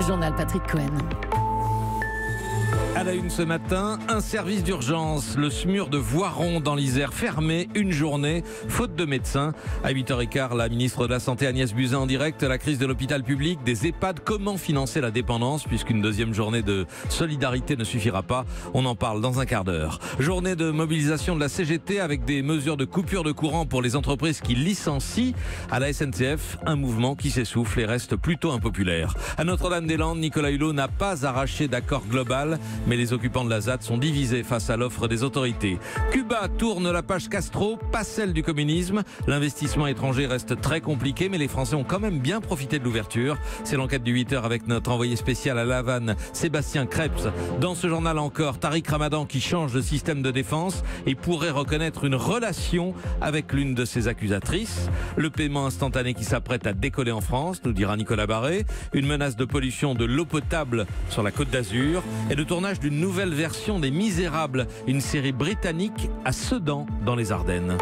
journal Patrick Cohen. À la une ce matin, un service d'urgence, le SMUR de Voiron dans l'Isère, fermé une journée, faute de médecins. À 8h15, la ministre de la Santé Agnès Buzyn en direct, la crise de l'hôpital public, des EHPAD, comment financer la dépendance puisqu'une deuxième journée de solidarité ne suffira pas. On en parle dans un quart d'heure. Journée de mobilisation de la CGT avec des mesures de coupure de courant pour les entreprises qui licencient. À la SNCF, un mouvement qui s'essouffle et reste plutôt impopulaire. À Notre-Dame-des-Landes, Nicolas Hulot n'a pas arraché d'accord global, mais les occupants de la ZAD sont divisés face à l'offre des autorités. Cuba tourne la page Castro, pas celle du communisme. L'investissement étranger reste très compliqué, mais les Français ont quand même bien profité de l'ouverture. C'est l'enquête du 8h avec notre envoyé spécial à La Havane, Sébastien Krebs. Dans ce journal encore, Tariq Ramadan qui change de système de défense et pourrait reconnaître une relation avec l'une de ses accusatrices. Le paiement instantané qui s'apprête à décoller en France, nous dira Nicolas Barré. Une menace de pollution de l'eau potable sur la Côte d'Azur et le tournage d'une nouvelle version des Misérables, une série britannique à Sedan dans les Ardennes.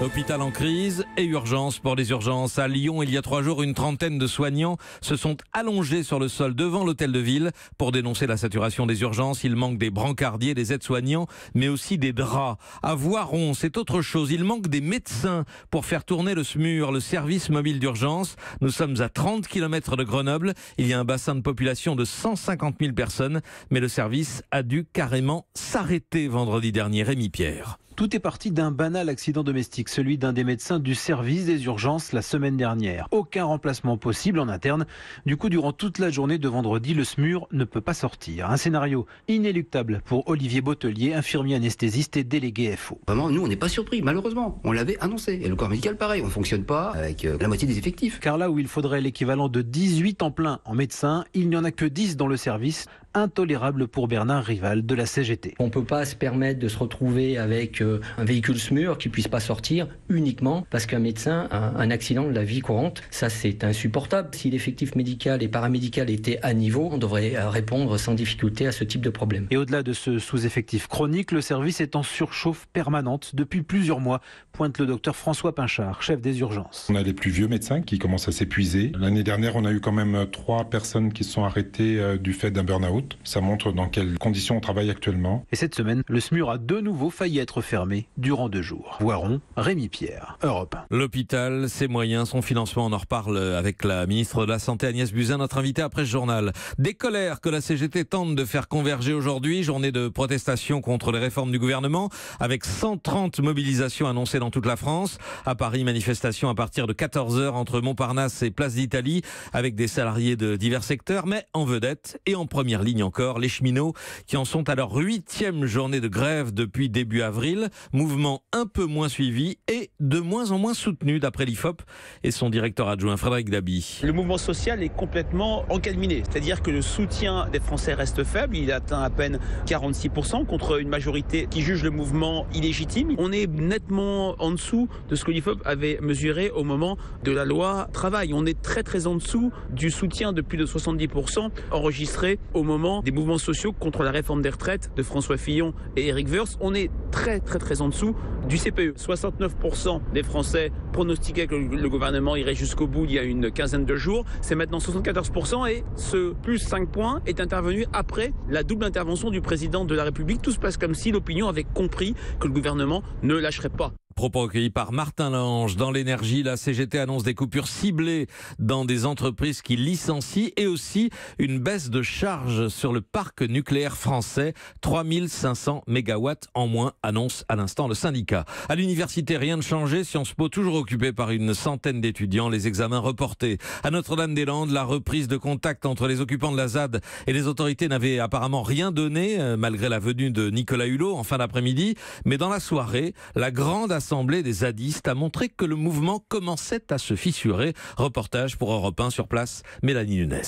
Hôpital en crise et urgence pour les urgences. À Lyon, il y a 3 jours, une trentaine de soignants se sont allongés sur le sol devant l'hôtel de ville pour dénoncer la saturation des urgences. Il manque des brancardiers, des aides-soignants, mais aussi des draps. À Voiron, c'est autre chose. Il manque des médecins pour faire tourner le SMUR, le service mobile d'urgence. Nous sommes à 30 km de Grenoble. Il y a un bassin de population de 150 000 personnes, mais le service a dû carrément s'arrêter vendredi dernier. Rémi Pierre. Tout est parti d'un banal accident domestique, celui d'un des médecins du service des urgences la semaine dernière. Aucun remplacement possible en interne. Du coup, durant toute la journée de vendredi, le SMUR ne peut pas sortir. Un scénario inéluctable pour Olivier Bottelier, infirmier anesthésiste et délégué FO. Vraiment, nous, on n'est pas surpris, malheureusement. On l'avait annoncé. Et le corps médical, pareil, on ne fonctionne pas avec la moitié des effectifs. Car là où il faudrait l'équivalent de 18 temps plein en médecin, il n'y en a que 10 dans le service. Intolérable pour Bernard Rival de la CGT. On ne peut pas se permettre de se retrouver avec un véhicule SMUR qui ne puisse pas sortir uniquement parce qu'un médecin a un accident de la vie courante. Ça, c'est insupportable. Si l'effectif médical et paramédical était à niveau, on devrait répondre sans difficulté à ce type de problème. Et au-delà de ce sous-effectif chronique, le service est en surchauffe permanente depuis plusieurs mois, pointe le docteur François Pinchard, chef des urgences. On a les plus vieux médecins qui commencent à s'épuiser. L'année dernière, on a eu quand même 3 personnes qui se sont arrêtées du fait d'un burn-out. Ça montre dans quelles conditions on travaille actuellement. Et cette semaine, le SMUR a de nouveau failli être fermé durant 2 jours. Voiron, Rémi Pierre, Europe 1. L'hôpital, ses moyens, son financement, on en reparle avec la ministre de la Santé Agnès Buzyn, notre invitée après ce journal. Des colères que la CGT tente de faire converger aujourd'hui, journée de protestation contre les réformes du gouvernement, avec 130 mobilisations annoncées dans toute la France. À Paris, manifestation à partir de 14h entre Montparnasse et Place d'Italie, avec des salariés de divers secteurs, mais en vedette et en première ligne encore, les cheminots qui en sont à leur 8e journée de grève depuis début avril. Mouvement un peu moins suivi et de moins en moins soutenu d'après l'IFOP et son directeur adjoint Frédéric Dabi. Le mouvement social est complètement encalminé, c'est-à-dire que le soutien des Français reste faible, il atteint à peine 46% contre une majorité qui juge le mouvement illégitime. On est nettement en dessous de ce que l'IFOP avait mesuré au moment de la loi travail. On est très en dessous du soutien de plus de 70% enregistré au moment des mouvements sociaux contre la réforme des retraites de François Fillon et Éric Woerth. On est très en dessous du CPE. 69% des Français pronostiquaient que le gouvernement irait jusqu'au bout il y a une quinzaine de jours. C'est maintenant 74% et ce plus 5 points est intervenu après la double intervention du président de la République. Tout se passe comme si l'opinion avait compris que le gouvernement ne lâcherait pas. Propos recueillis par Martin Lange. Dans l'énergie, la CGT annonce des coupures ciblées dans des entreprises qui licencient et aussi une baisse de charge sur le parc nucléaire français. 3500 mégawatts en moins, annonce à l'instant le syndicat. À l'université, rien de changé. Sciences Po toujours occupé par une centaine d'étudiants. Les examens reportés. À Notre-Dame-des-Landes, la reprise de contact entre les occupants de la ZAD et les autorités n'avait apparemment rien donné, malgré la venue de Nicolas Hulot en fin d'après-midi. Mais dans la soirée, la grande assemblée des zadistes a montré que le mouvement commençait à se fissurer. Reportage pour Europe 1 sur place, Mélanie Nunes.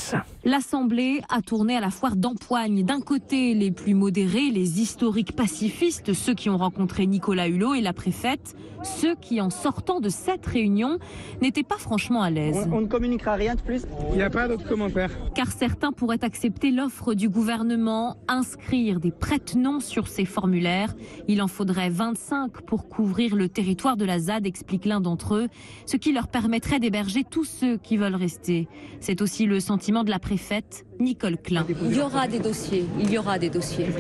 L'assemblée a tourné à la foire d'empoigne. D'un côté, les plus modérés, les historiques pacifistes, ceux qui ont rencontré Nicolas Hulot et la préfète, ceux qui, en sortant de cette réunion, n'étaient pas franchement à l'aise. On ne communiquera rien de plus. Il n'y a pas d'autres commentaires. Car certains pourraient accepter l'offre du gouvernement, inscrire des prête-noms sur ces formulaires. Il en faudrait 25 pour couvrir le le territoire de la ZAD, explique l'un d'entre eux, ce qui leur permettrait d'héberger tous ceux qui veulent rester. C'est aussi le sentiment de la préfète, Nicole Klein. Il y aura des dossiers,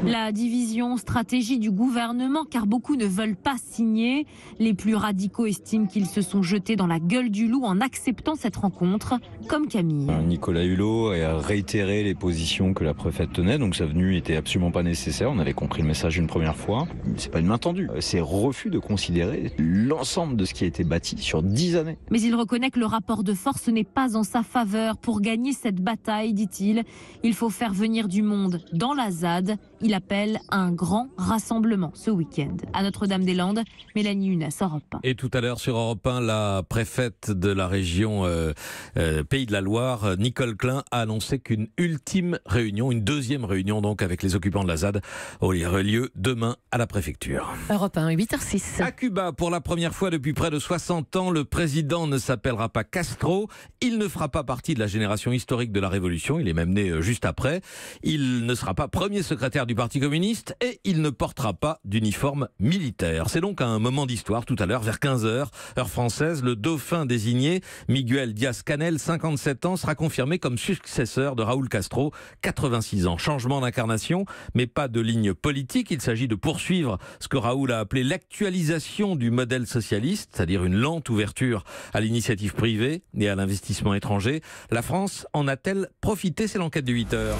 La division stratégie du gouvernement, car beaucoup ne veulent pas signer. Les plus radicaux estiment qu'ils se sont jetés dans la gueule du loup en acceptant cette rencontre, comme Camille. Nicolas Hulot a réitéré les positions que la préfète tenait, donc sa venue n'était absolument pas nécessaire. On avait compris le message une première fois. C'est pas une main tendue, c'est refus de considérer l'ensemble de ce qui a été bâti sur 10 années. Mais il reconnaît que le rapport de force n'est pas en sa faveur. Pour gagner cette bataille, dit-il, il faut faire venir du monde dans la ZAD. Il appelle à un grand rassemblement ce week-end. À Notre-Dame-des-Landes, Mélanie Hunes, Europe 1. Et tout à l'heure sur Europe 1, la préfète de la région Pays de la Loire, Nicole Klein, a annoncé qu'une ultime réunion, une deuxième réunion donc avec les occupants de la ZAD, aurait lieu demain à la préfecture. Europe 1, 8h06. À Cuba, pour la première fois depuis près de 60 ans, le président ne s'appellera pas Castro. Il ne fera pas partie de la génération historique de la Révolution. Il est même né juste après. Il ne sera pas premier secrétaire du Parti communiste et il ne portera pas d'uniforme militaire. C'est donc un moment d'histoire tout à l'heure, vers 15h, heure française. Le dauphin désigné, Miguel Díaz-Canel, 57 ans, sera confirmé comme successeur de Raúl Castro, 86 ans. Changement d'incarnation, mais pas de ligne politique. Il s'agit de poursuivre ce que Raúl a appelé l'actualisation du modèle socialiste, c'est-à-dire une lente ouverture à l'initiative privée et à l'investissement étranger. La France en a-t-elle profité? C'est l'enquête de 8h.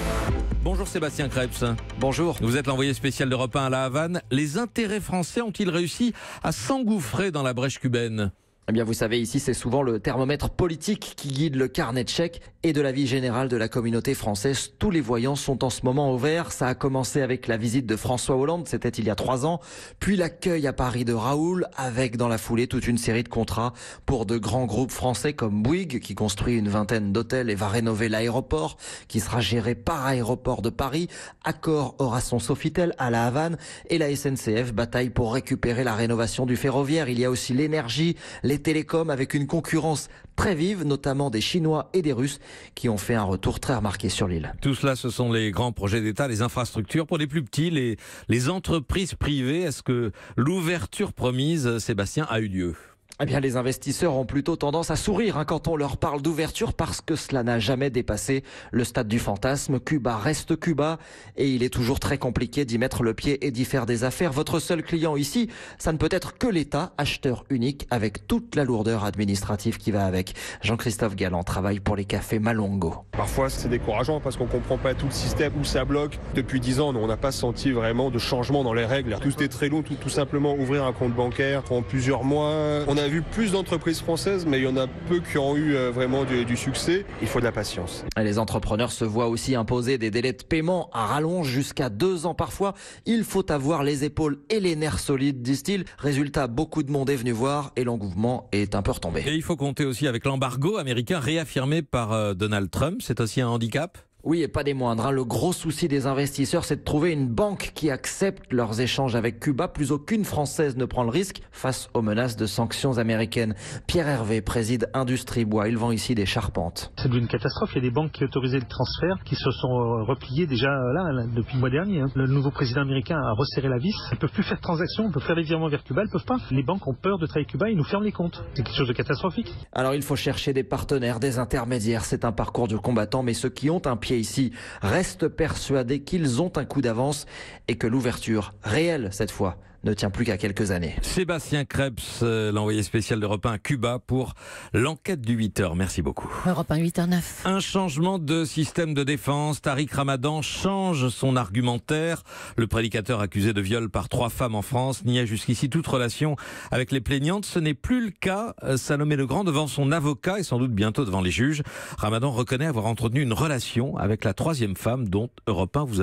Bonjour Sébastien Krebs. Bonjour. Vous êtes l'envoyé spécial d'Europe 1 à La Havane. Les intérêts français ont-ils réussi à s'engouffrer dans la brèche cubaine ? Eh bien, vous savez, ici, c'est souvent le thermomètre politique qui guide le carnet de chèques et de la vie générale de la communauté française. Tous les voyants sont en ce moment au vert. Ça a commencé avec la visite de François Hollande, c'était il y a 3 ans. Puis l'accueil à Paris de Raoul, avec dans la foulée toute une série de contrats pour de grands groupes français comme Bouygues, qui construit une vingtaine d'hôtels et va rénover l'aéroport, qui sera géré par Aéroport de Paris. Accor aura son Sofitel à La Havane et la SNCF bataille pour récupérer la rénovation du ferroviaire. Il y a aussi l'énergie, les télécoms avec une concurrence très vive, notamment des Chinois et des Russes qui ont fait un retour très remarqué sur l'île. Tout cela, ce sont les grands projets d'État, les infrastructures. Pour les plus petits, les entreprises privées, est-ce que l'ouverture promise, Sébastien, a eu lieu ? Eh bien, les investisseurs ont plutôt tendance à sourire quand on leur parle d'ouverture parce que cela n'a jamais dépassé le stade du fantasme. Cuba reste Cuba et il est toujours très compliqué d'y mettre le pied et d'y faire des affaires. Votre seul client ici, ça ne peut être que l'État, acheteur unique avec toute la lourdeur administrative qui va avec. Jean-Christophe Galland travaille pour les cafés Malongo. Parfois, c'est décourageant parce qu'on ne comprend pas tout le système où ça bloque. Depuis 10 ans, on n'a pas senti vraiment de changement dans les règles. Tout est très long, tout simplement ouvrir un compte bancaire prend plusieurs mois. On a vu plus d'entreprises françaises, mais il y en a peu qui ont eu vraiment du succès. Il faut de la patience. Les entrepreneurs se voient aussi imposer des délais de paiement à rallonge jusqu'à 2 ans parfois. Il faut avoir les épaules et les nerfs solides, disent-ils. Résultat, beaucoup de monde est venu voir et l'engouement est un peu retombé. Et il faut compter aussi avec l'embargo américain réaffirmé par Donald Trump. C'est aussi un handicap ? Oui, et pas des moindres. Le gros souci des investisseurs, c'est de trouver une banque qui accepte leurs échanges avec Cuba. Plus aucune Française ne prend le risque face aux menaces de sanctions américaines. Pierre Hervé préside Industrie Bois. Il vend ici des charpentes. C'est devenu une catastrophe. Il y a des banques qui autorisaient le transfert qui se sont repliées déjà là depuis le mois dernier. Le nouveau président américain a resserré la vis. Ils ne peuvent plus faire de transactions, ils peuvent faire des virements vers Cuba, ils ne peuvent pas. Les banques ont peur de travailler avec Cuba, ils nous ferment les comptes. C'est quelque chose de catastrophique. Alors il faut chercher des partenaires, des intermédiaires. C'est un parcours du combattant, mais ceux qui ont un pied ici restent persuadés qu'ils ont un coup d'avance et que l'ouverture réelle cette fois ne tient plus qu'à quelques années. Sébastien Krebs, l'envoyé spécial d'Europe 1 à Cuba pour l'enquête du 8h. Merci beaucoup. Europe 1, 8h09. Un changement de système de défense. Tariq Ramadan change son argumentaire. Le prédicateur accusé de viol par 3 femmes en France niait jusqu'ici toute relation avec les plaignantes. Ce n'est plus le cas. Salomé Legrand devant son avocat et sans doute bientôt devant les juges. Ramadan reconnaît avoir entretenu une relation avec la 3e femme dont Europe 1 vous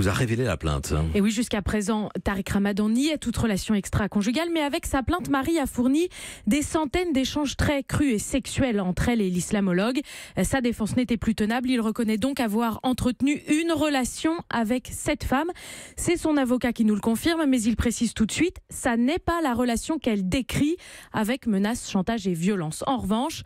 a révélé la plainte. Et oui, jusqu'à présent, Tariq Ramadan nie toute relation extra-conjugale, mais avec sa plainte, Marie a fourni des centaines d'échanges très crus et sexuels entre elle et l'islamologue. Sa défense n'était plus tenable. Il reconnaît donc avoir entretenu une relation avec cette femme. C'est son avocat qui nous le confirme, mais il précise tout de suite, ça n'est pas la relation qu'elle décrit avec menaces, chantage et violence. En revanche,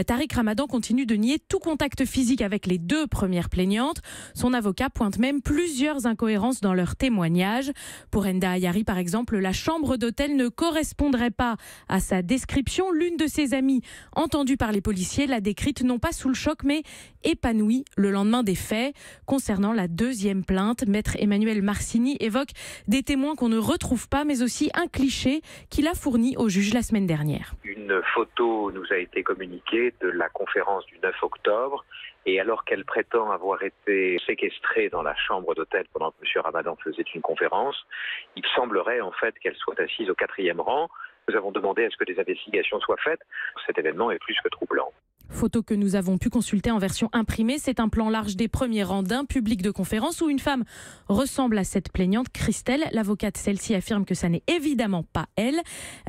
Tariq Ramadan continue de nier tout contact physique avec les 2 premières plaignantes. Son avocat pointe même plusieurs incohérences dans leurs témoignages. Pour Enda Ayari, par exemple, exemple, la chambre d'hôtel ne correspondrait pas à sa description. L'une de ses amies, entendue par les policiers, l'a décrite non pas sous le choc, mais épanouie le lendemain des faits. Concernant la deuxième plainte, maître Emmanuel Marcini évoque des témoins qu'on ne retrouve pas, mais aussi un cliché qu'il a fourni au juge la semaine dernière. Une photo nous a été communiquée de la conférence du 9 octobre. Et alors qu'elle prétend avoir été séquestrée dans la chambre d'hôtel pendant que M. Ramadan faisait une conférence, il semblerait en fait qu'elle soit assise au 4e rang. Nous avons demandé à ce que des investigations soient faites. Cet événement est plus que troublant. Photo que nous avons pu consulter en version imprimée. C'est un plan large des premiers rangs d'un public de conférence où une femme ressemble à cette plaignante, Christelle. L'avocate, celle-ci, affirme que ça n'est évidemment pas elle.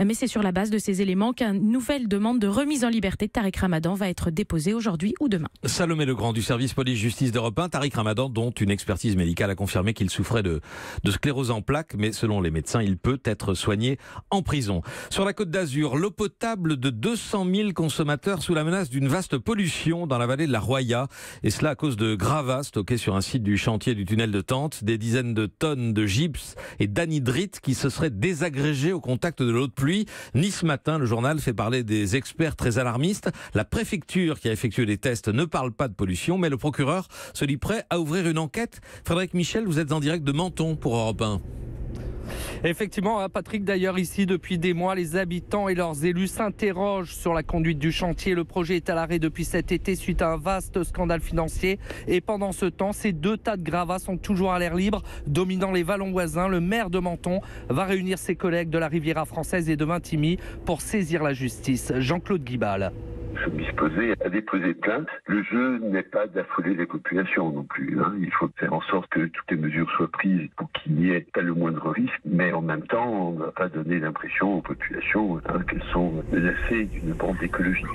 Mais c'est sur la base de ces éléments qu'une nouvelle demande de remise en liberté de Tariq Ramadan va être déposée aujourd'hui ou demain. Salomé Legrand du service police-justice d'Europe 1. Tariq Ramadan, dont une expertise médicale a confirmé qu'il souffrait de sclérose en plaques. Mais selon les médecins, il peut être soigné en prison. Sur la Côte d'Azur, l'eau potable de 200 000 consommateurs sous la menace d'une vaste pollution dans la vallée de la Roya, et cela à cause de gravats stockés sur un site du chantier du tunnel de Tente, des dizaines de tonnes de gypse et d'anhydrite qui se seraient désagrégées au contact de l'eau de pluie. Ni ce matin, le journal fait parler des experts très alarmistes. La préfecture qui a effectué les tests ne parle pas de pollution, mais le procureur se dit prêt à ouvrir une enquête. Frédéric Michel, vous êtes en direct de Menton pour Europe 1. Effectivement, Patrick, d'ailleurs ici depuis des mois, les habitants et leurs élus s'interrogent sur la conduite du chantier. Le projet est à l'arrêt depuis cet été suite à un vaste scandale financier. Et pendant ce temps, ces 2 tas de gravats sont toujours à l'air libre, dominant les vallons voisins. Le maire de Menton va réunir ses collègues de la Riviera française et de Vintimille pour saisir la justice. Jean-Claude Guibal. Nous sommes disposés à déposer plainte. Le jeu n'est pas d'affoler les populations non plus. Il faut faire en sorte que toutes les mesures soient prises pour qu'il n'y ait pas le moindre risque. Mais en même temps, on ne va pas donner l'impression aux populations qu'elles sont menacées d'une bande écologique.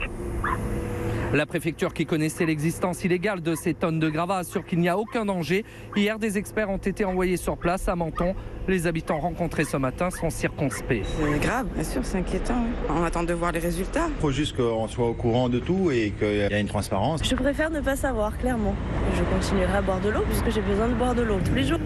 La préfecture, qui connaissait l'existence illégale de ces tonnes de gravats, assure qu'il n'y a aucun danger. Hier, des experts ont été envoyés sur place à Menton. Les habitants rencontrés ce matin sont circonspects. C'est grave, bien sûr, c'est inquiétant. On attend de voir les résultats. Il faut juste qu'on soit au courant de tout et qu'il y ait une transparence. Je préfère ne pas savoir, clairement. Je continuerai à boire de l'eau puisque j'ai besoin de boire de l'eau tous les jours.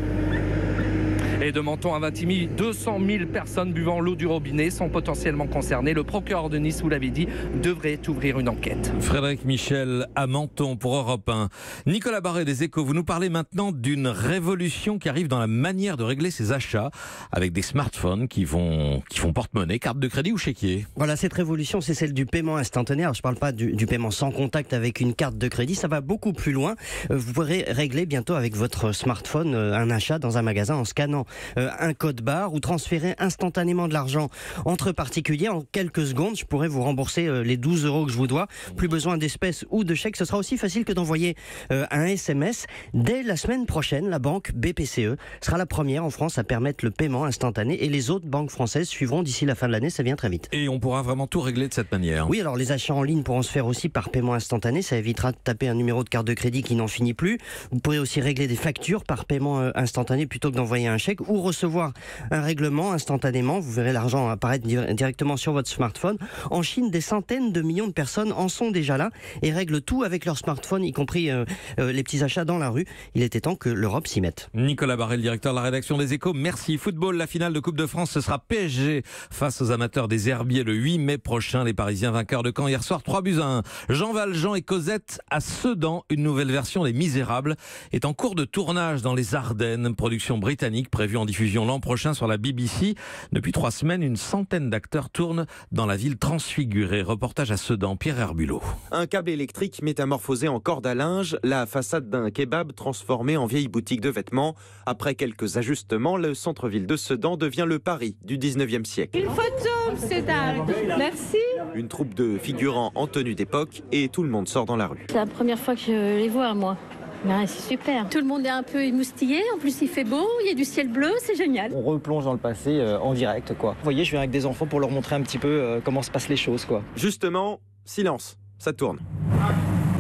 Et de Menton à Vintimille, 200 000 personnes buvant l'eau du robinet sont potentiellement concernées. Le procureur de Nice, vous l'avez dit, devrait ouvrir une enquête. Frédéric Michel à Menton pour Europe 1. Nicolas Barret des Échos, vous nous parlez maintenant d'une révolution qui arrive dans la manière de régler ses achats avec des smartphones qui font porte-monnaie, carte de crédit ou chéquier. Voilà, cette révolution, c'est celle du paiement instantané. Alors, je ne parle pas du paiement sans contact avec une carte de crédit, ça va beaucoup plus loin. Vous pourrez régler bientôt avec votre smartphone un achat dans un magasin en scannant un code barre ou transférer instantanément de l'argent entre particuliers en quelques secondes. Je pourrais vous rembourser les 12 € que je vous dois. Plus besoin d'espèces ou de chèques. Ce sera aussi facile que d'envoyer un SMS. Dès la semaine prochaine, la banque BPCE sera la première en France à permettre le paiement instantané et les autres banques françaises suivront d'ici la fin de l'année. Ça vient très vite. Et on pourra vraiment tout régler de cette manière. Oui, alors les achats en ligne pourront se faire aussi par paiement instantané. Ça évitera de taper un numéro de carte de crédit qui n'en finit plus. Vous pourrez aussi régler des factures par paiement instantané plutôt que d'envoyer un chèque ou recevoir un règlement instantanément. Vous verrez l'argent apparaître directement sur votre smartphone. En Chine, des centaines de millions de personnes en sont déjà là et règlent tout avec leur smartphone, y compris les petits achats dans la rue. Il était temps que l'Europe s'y mette. Nicolas Barret, le directeur de la rédaction des Échos. Merci. Football, la finale de Coupe de France, ce sera PSG face aux amateurs des Herbiers le 8 mai prochain. Les Parisiens vainqueurs de Caen hier soir, 3-1. Jean Valjean et Cosette à Sedan. Une nouvelle version des Misérables est en cours de tournage dans les Ardennes. Production britannique prévue en diffusion l'an prochain sur la BBC. Depuis 3 semaines, une centaine d'acteurs tournent dans la ville transfigurée. Reportage à Sedan, Pierre Herbulot. Un câble électrique métamorphosé en corde à linge, la façade d'un kebab transformée en vieille boutique de vêtements. Après quelques ajustements, le centre-ville de Sedan devient le Paris du 19e siècle. Une photo, c'est dingue. Merci. Une troupe de figurants en tenue d'époque et tout le monde sort dans la rue. C'est la première fois que je les vois, moi. Ben, c'est super. Tout le monde est un peu émoustillé. En plus, il fait beau, il y a du ciel bleu, c'est génial. On replonge dans le passé en direct, quoi. Vous voyez, je viens avec des enfants pour leur montrer un petit peu comment se passent les choses, quoi. Justement, silence, ça tourne.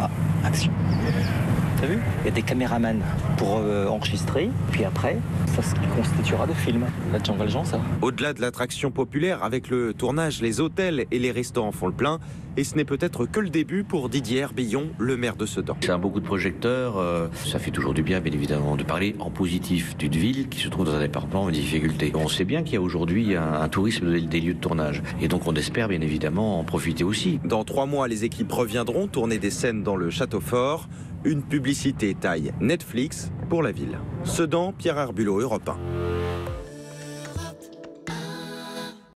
Ah, action. T'as vu? Il y a des caméramans pour enregistrer, puis après, ça se constituera de film. La Jean Valjean, ça. Au-delà de l'attraction populaire, avec le tournage, les hôtels et les restaurants font le plein. Et ce n'est peut-être que le début pour Didier Herbillon, le maire de Sedan. C'est un beaucoup de projecteurs, ça fait toujours du bien, bien évidemment, de parler en positif d'une ville qui se trouve dans un département en difficulté. On sait bien qu'il y a aujourd'hui un tourisme des lieux de tournage. Et donc on espère bien évidemment en profiter aussi. Dans 3 mois, les équipes reviendront tourner des scènes dans le Château Fort. Une publicité taille Netflix pour la ville. Sedan, Pierre Arbulot, Europe 1.